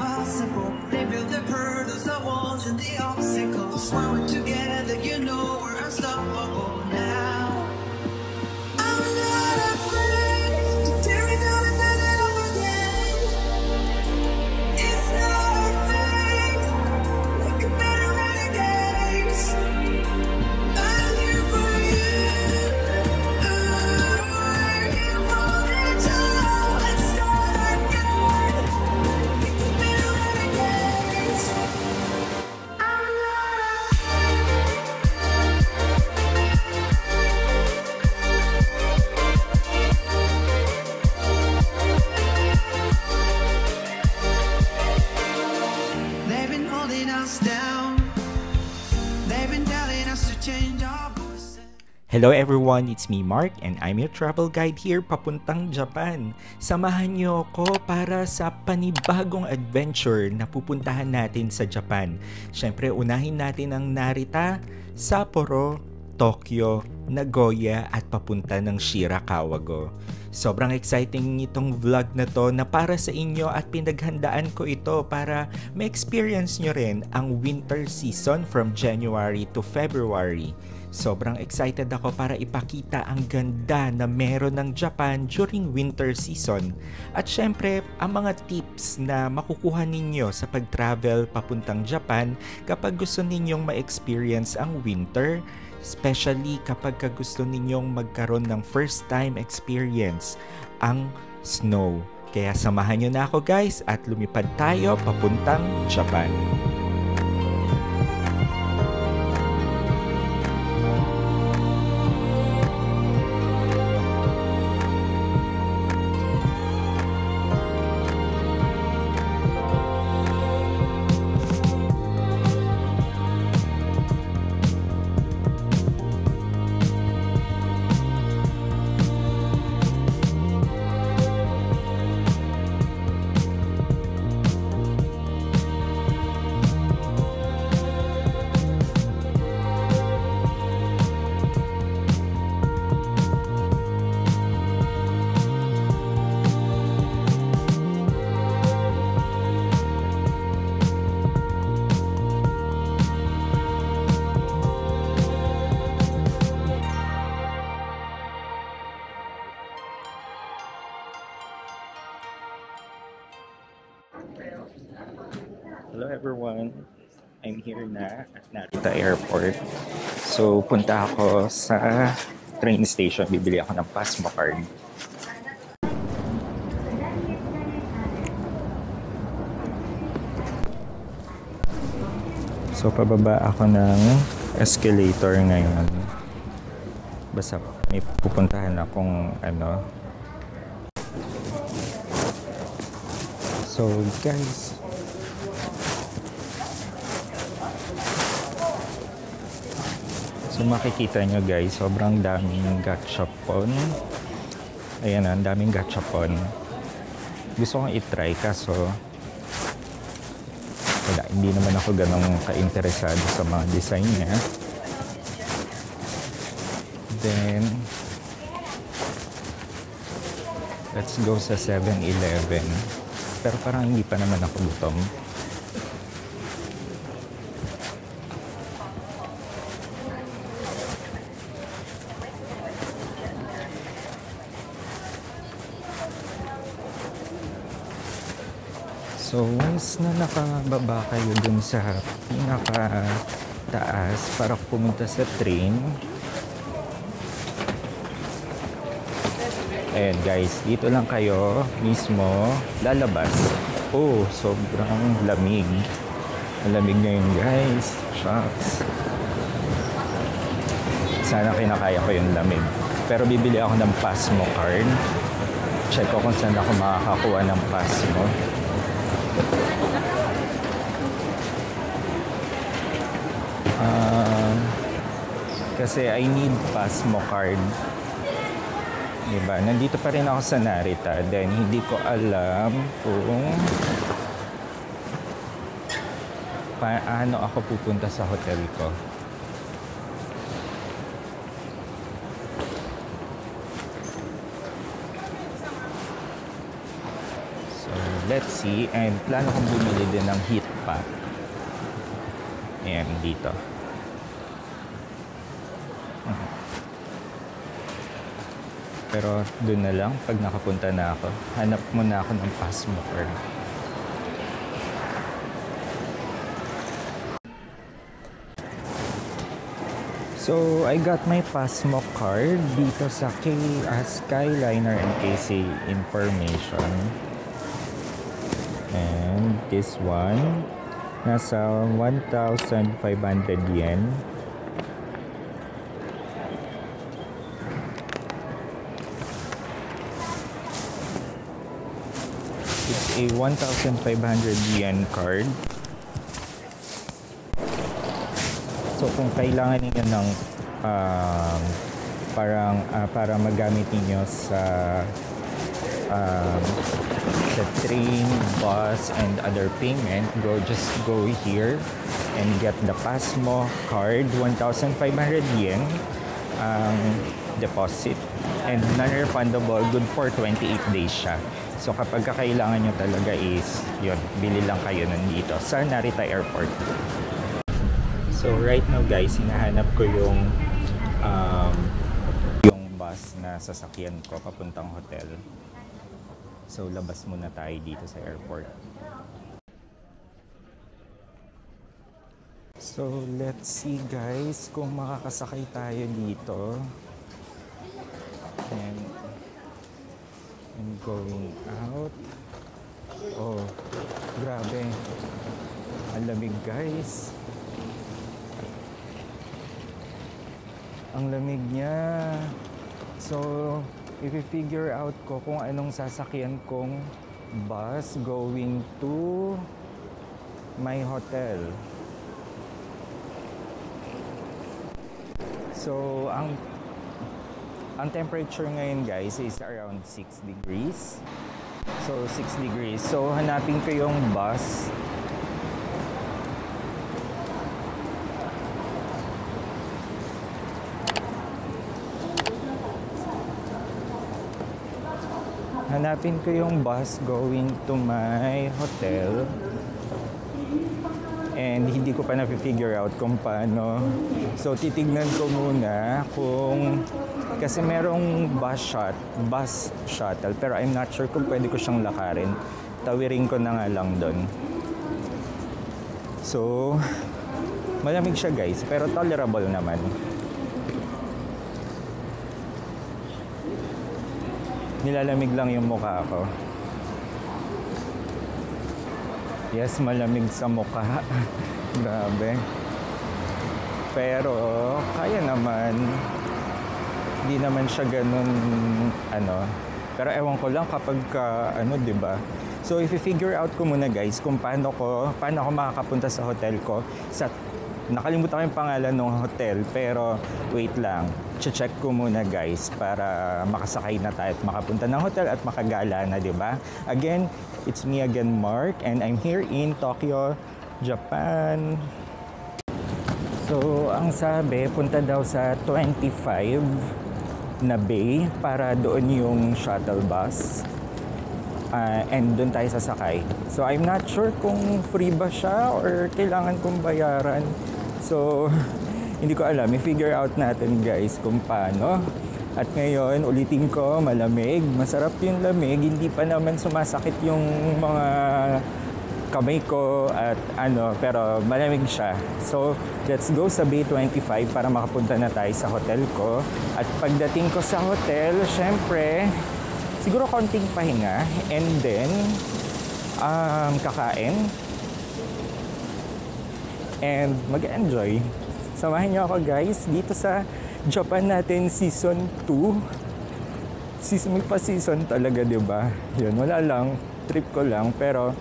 impossible. They build the hurdles, the walls, and the obstacles. When we're together, you know we're unstoppable now. I'm not afraid to tear it down and build it up again. It's not a thing. We can better renegades. I'm here for you. We're here for each other. Let's start again. We can better renegades. I'm not They've been holding us down. They've been telling us to change our voices. Hello everyone, it's me Mark and I'm your travel guide here papuntang Japan. Samahan niyo ako para sa panibagong adventure na pupuntahan natin sa Japan. Siyempre, unahin natin ang Narita, Sapporo, Tokyo, Nagoya at papunta ng Shirakawa-go. Sobrang exciting itong vlog na to na para sa inyo at pinaghandaan ko ito para ma-experience nyo rin ang winter season from January to February. Sobrang excited ako para ipakita ang ganda na meron ng Japan during winter season. At syempre, ang mga tips na makukuha ninyo sa pag-travel papuntang Japan kapag gusto ninyong ma-experience ang winter, especially kapag gusto ninyong magkaroon ng first time experience ang snow. Kaya samahan nyo na ako guys at lumipad tayo papuntang Japan. Hello everyone, I'm here na at Narita Airport. So punta ako sa train station, bibili ako ng Pasmo card. So pababa ako ng escalator ngayon. Basta may pupuntahan akong So guys, so makikita nyo guys, sobrang daming gachapon. Ayan, ang daming gachapon. Gusto kong itry kaso wala, hindi naman ako ganong ka-interesado sa mga design niya. Then let's go sa 7-Eleven. Pero parang hindi pa naman ako gutom. So once na nakababa kayo dun sa pinaka-taas para pumunta sa train, ayan guys, dito lang kayo mismo lalabas. Oh, sobrang lamig. Malamig ngayon guys. Shucks. Sana kinakaya ko yung lamig. Pero bibili ako ng Pasmo card. Check ko kung saan ako makakakuha ng Pasmo. Kasi I need Pasmo card. Diba? Nandito pa rin ako sa Narita. Then, hindi ko alam kung paano ako pupunta sa hotel ko. So, let's see. And plano kong bumili din ng heat pack. Ayan, dito. Pero dun na lang, pag nakapunta na ako, hanap muna ako ng Passmo. So, I got my Passmo card dito sa Skyliner and KC information. And this one, nasa 1,500 yen. It's a 1,500 yen card. So kung kailangan niyo ng para magamit niyo sa train, bus, and other payment, just go here and get the Passmo card. 1,500 yen ang deposit and non-refundable, good for 28 days siya. So kapag kailangan nyo talaga is yun, bili lang kayo nandito sa Narita Airport. So right now guys, hinahanap ko yung bus na sasakyan ko papuntang hotel. So labas muna tayo dito sa airport. So let's see guys kung makakasakay tayo dito. And I'm going out. Oh, grabe. Ang lamig guys. Ang lamig niya. So, i-figure out ko kung anong sasakyan kong bus going to my hotel. So, ang temperature ngayon guys is around 6 degrees. So, 6 degrees. So, hanapin ko yung bus. Hanapin ko yung bus going to my hotel. And hindi ko pa na-figure out kung paano. So, titignan ko muna kung... Kasi merong bus shuttle, pero I'm not sure kung pwede ko siyang lakarin. Tawirin ko na nga lang doon. So, malamig siya guys, pero tolerable naman. Nilalamig lang yung mukha ko. Yes, malamig sa mukha. Grabe. Pero, kaya naman. Hindi naman siya ganun, Pero ewan ko lang kapag, diba? So, i-figure out ko muna guys kung paano ako makakapunta sa hotel ko. Nakalimutan ko yung pangalan ng hotel, pero wait lang. Check ko muna guys para makasakay na tayo at makapunta ng hotel at makagala na, diba? Again, it's me again, Mark, and I'm here in Tokyo, Japan. So, ang sabi, punta daw sa 25 na bay para doon yung shuttle bus. And doon tayo sasakay. So, I'm not sure kung free ba siya or kailangan kong bayaran. So, hindi ko alam. I-figure out natin guys kung paano. At ngayon, ulitin ko, malamig. Masarap yung lamig. Hindi pa naman sumasakit yung mga kamay ko at pero malamig siya. So, let's go sa Bay 25 para makapunta na tayo sa hotel ko. At pagdating ko sa hotel, syempre, siguro konting pahinga and then kakain and mag-enjoy. Samahan niyo ako guys dito sa Japan natin season 2. May pa-season talaga, diba? Yun, wala lang. Trip ko lang, pero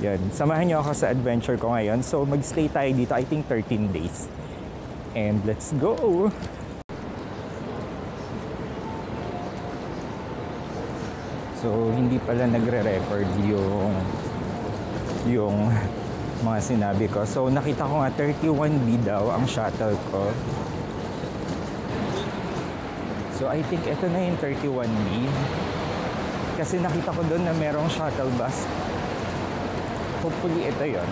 yan, samahan niyo ako sa adventure ko ngayon. So, mag-stay tayo dito, I think 13 days. And let's go! So, hindi pala nagre-record yung mga sinabi ko. So, nakita ko nga 31B daw ang shuttle ko. So, I think ito na yung 31B. Kasi nakita ko doon na merong shuttle bus. Hopefully ito yon.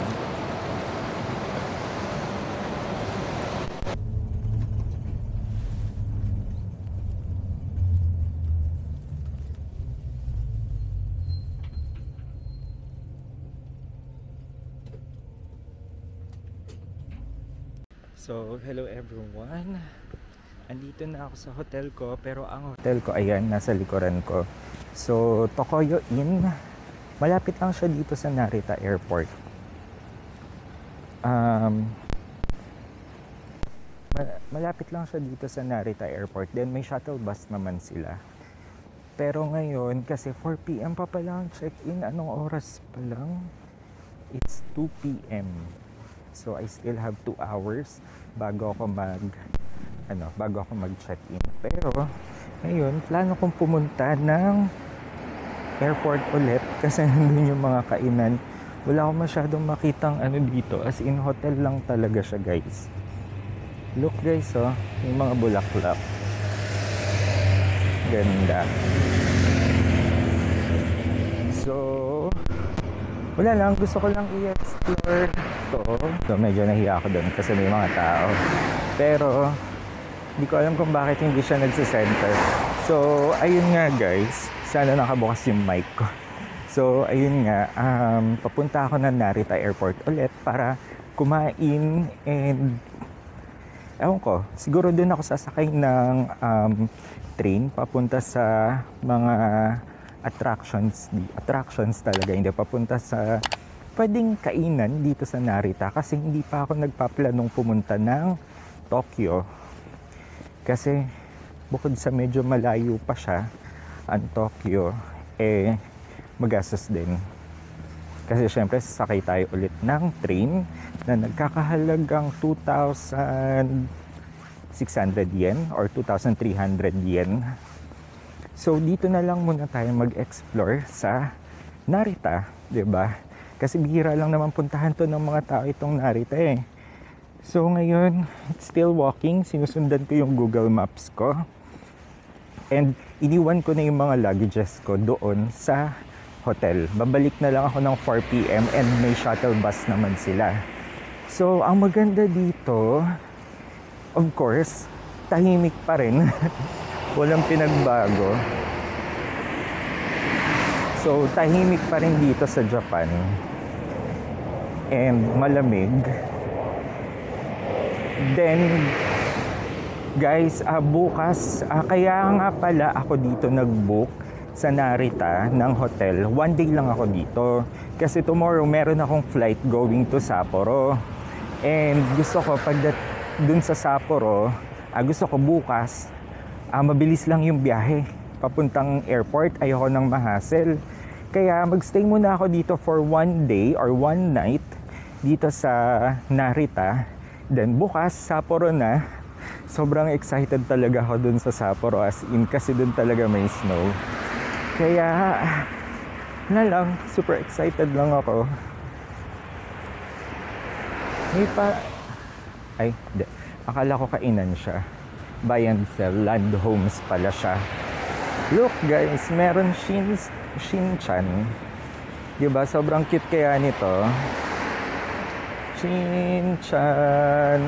So, hello everyone. Andito na ako sa hotel ko, pero ang hotel ko, ayan, nasa likuran ko. So, Tokoyo Inn. Malapit lang siya dito sa Narita Airport. Malapit lang siya dito sa Narita Airport. Then, may shuttle bus naman sila. Pero ngayon, kasi 4 p.m. pa pala ang check-in. Anong oras pa lang? It's 2 p.m. So I still have 2 hours bago ako mag-check-in. Pero ngayon, plano kong pumunta ng airport ulit kasi nandun yung mga kainan. Wala akong masyadong makitang dito, as in hotel lang talaga siya, guys. Look guys, oh, yung mga bulaklak. Ganda. So wala lang, gusto ko lang i-explore to. So, medyo nahiya ako doon kasi may mga tao. Pero, hindi ko alam kung bakit hindi siya nagsisenter. So, ayun nga guys. Sana nakabukas yung mic ko. So, ayun nga. Papunta ako ng Narita Airport ulit para kumain and ewan ko, siguro doon ako sasakay ng train papunta sa mga attractions talaga, hindi papunta sa pwedeng kainan dito sa Narita kasi hindi pa ako nagpaplanong pumunta ng Tokyo kasi bukod sa medyo malayo pa siya ang Tokyo, magastos din kasi syempre sasakay tayo ulit ng train na nagkakahalagang 2,600 yen or 2,300 yen. So, dito na lang muna tayo mag-explore sa Narita, 'di ba? Kasi bihira lang naman puntahan to ng mga tao itong Narita eh. So, ngayon, it's still walking. Sinusundan ko yung Google Maps ko. And iniwan ko na yung mga luggages ko doon sa hotel. Babalik na lang ako ng 4 p.m. and may shuttle bus naman sila. So, ang maganda dito, of course, tahimik pa rin. Walang pinagbago. So, tahimik pa rin dito sa Japan. And malamig. Then, guys, bukas, kaya nga pala ako dito nag-book sa Narita ng hotel. 1 day lang ako dito. Kasi tomorrow, meron akong flight going to Sapporo. And gusto ko, dun sa Sapporo, gusto ko bukas, mabilis lang yung biyahe papuntang airport, ayoko nang ma-hassle. Kaya magstay muna ako dito for 1 day or 1 night dito sa Narita. Then bukas, Sapporo na. Sobrang excited talaga ako dun sa Sapporo, as in kasi dun talaga may snow. Kaya super excited lang ako. Hindi. Akala ko kainan siya. Buy and sell, land homes pala siya. Look guys, meron Shinchan. Diba? Sobrang cute kaya nito. Shinchan.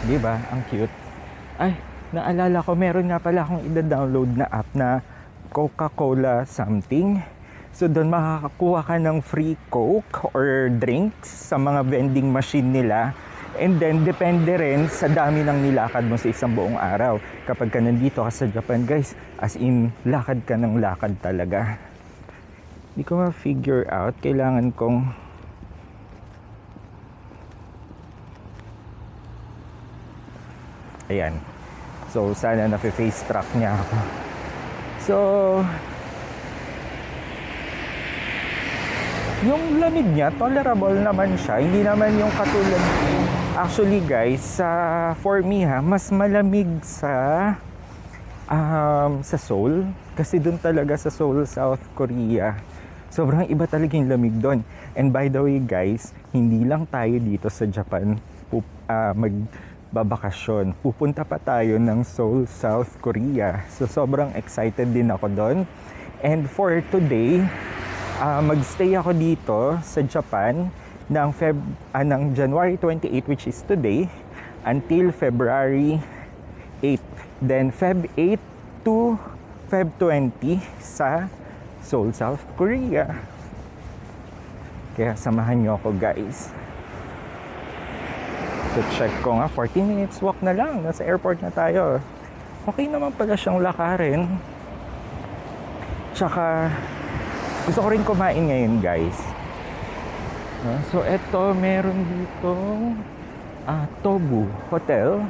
Diba? Ang cute. Naalala ko, meron nga pala akong ida-download na app na Coca-Cola something. So doon makakakuha ka ng free Coke or drinks sa mga vending machine nila. And then, depende rin sa dami ng nilakad mo sa isang buong araw. Kapag ka nandito ka sa Japan, guys, as in, lakad ka ng lakad talaga. Hindi ko ma-figure out. Kailangan kong... Ayan. So, sana na-face track niya ako. So... Yung lamig niya, tolerable naman siya. Hindi naman yung katulad. Actually guys, for me mas malamig sa Seoul. Kasi doon talaga sa Seoul, South Korea. Sobrang iba talaga yung lamig doon. And by the way guys, hindi lang tayo dito sa Japan babakasyon. Pupunta pa tayo ng Seoul, South Korea. So sobrang excited din ako doon. And for today, magstay ako dito sa Japan ng January 28, which is today, until February 8. Then Feb 8 to Feb 20 sa Seoul, South Korea. Kaya samahan nyo ako, guys. So check ko nga, 40 minutes walk na lang. Nasa airport na tayo. Okay naman pala siyang lakarin. Tsaka gusto ko rin kumain ngayon, guys. So eto, meron dito Tobu Hotel,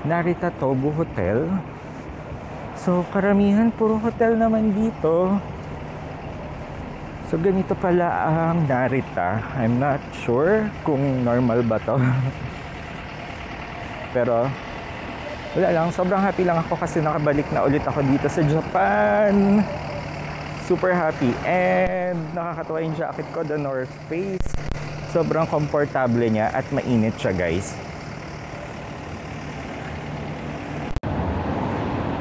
Narita Tobu Hotel. So karamihan puro hotel naman dito. So ganito pala ang Narita. I'm not sure kung normal ba to. Pero wala lang, sobrang happy lang ako kasi nakabalik na ulit ako dito sa Japan. Super happy. And nakakatawa yung jacket ko, the North Face. Sobrang komportable niya at mainit siya, guys.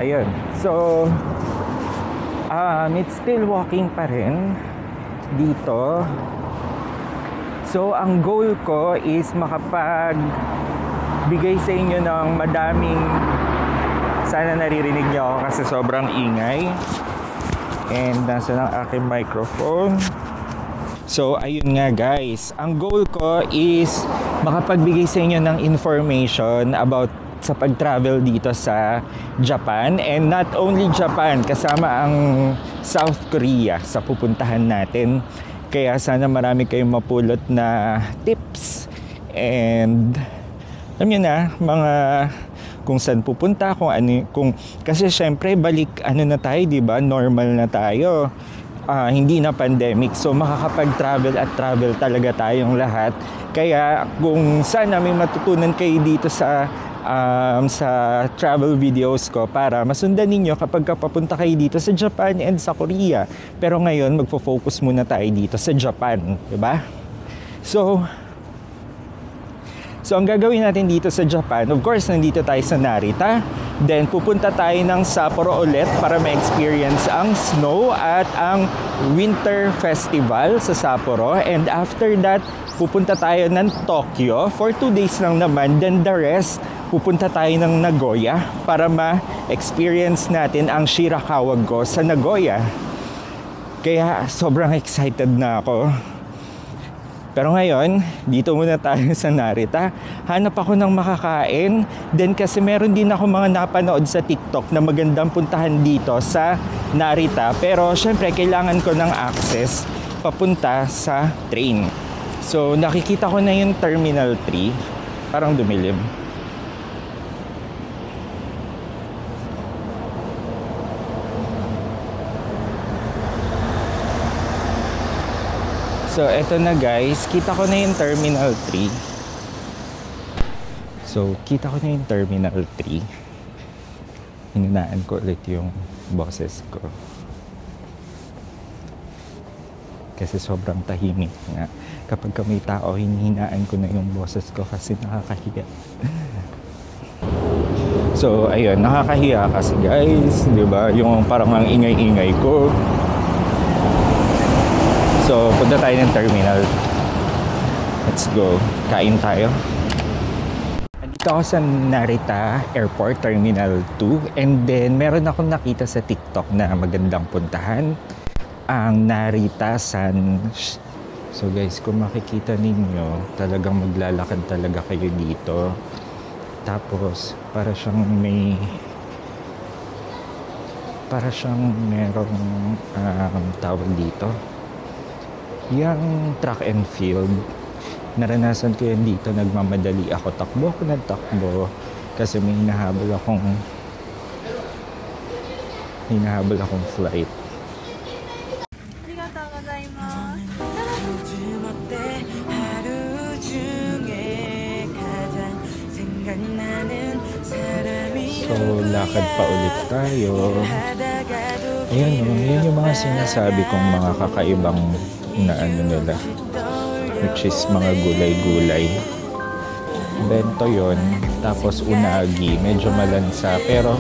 Ayun. So it's still walking pa rin dito. So ang goal ko is bigay sa inyo ng madaming, sana naririnig niyo ako kasi sobrang ingay. And nasa ng aking microphone. So ayun nga, guys, ang goal ko is makapagbigay sa inyo ng information about sa pag-travel dito sa Japan. And not only Japan, kasama ang South Korea sa pupuntahan natin. Kaya sana marami kayong mapulot na tips and alam nyo na, mga kung saan pupunta, kasi syempre balik na tayo, di ba? Normal na tayo. Hindi na pandemic. So makakapag-travel at travel talaga tayong lahat. Kaya kung sana may matutunan kayo dito sa travel videos ko para masundan ninyo kapag papunta kayo dito sa Japan and sa Korea. Pero ngayon magfo-focus muna tayo dito sa Japan, di ba? So ang gagawin natin dito sa Japan, of course, nandito tayo sa Narita. Then pupunta tayo ng Sapporo ulit para ma-experience ang snow at ang winter festival sa Sapporo. And after that, pupunta tayo ng Tokyo for 2 days lang naman. Then the rest, pupunta tayo ng Nagoya para ma-experience natin ang Shirakawa-go sa Nagoya. Kaya sobrang excited na ako. Pero ngayon, dito muna tayo sa Narita. Hanap ako ng makakain. Then kasi meron din ako mga napanood sa TikTok na magandang puntahan dito sa Narita. Pero syempre, kailangan ko ng access papunta sa train. So nakikita ko na yung Terminal 3. Parang dumilim. So, eto na, guys. Kita ko na yung Terminal 3. So, kita ko na yung Terminal 3. Hininaan ko ulit yung boses ko. Kasi sobrang tahimik nga. Kapag may tao, hinihinaan ko na yung boses ko kasi nakakahiya. So, ayun. Nakakahiya kasi, guys. Diba? Yung parang ang ingay-ingay ko. So, punta tayo ng terminal. Let's go. Kain tayo. Dito ako sa Narita Airport Terminal 2. And then, meron akong nakita sa TikTok na magandang puntahan. Ang Narita San. So guys, kung makikita ninyo, talagang maglalakad talaga kayo dito. Tapos, para siyang merong tawag dito. Yung track and field, naranasan ko yan dito. Nagmamadali ako, takbo ako ng takbo kasi may hinahabol akong flight. So, lakad pa ulit tayo. Ayan o, yun yung mga sinasabi kong mga kakaibang na ano nila, which is mga gulay-gulay. Bento yon. Tapos unagi, medyo malansa. Pero,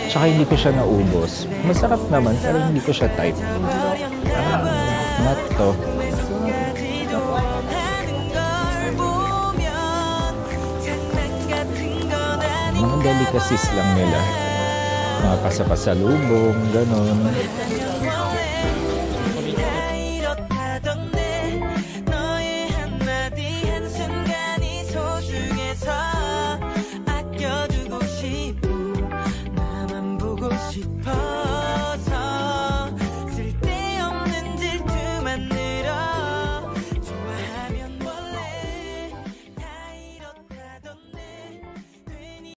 tsaka hindi ko siya naubos. Masarap naman, pero hindi ko siya type. Not to. Mga delicacies lang nila. Mga pasapasalubong, ganon.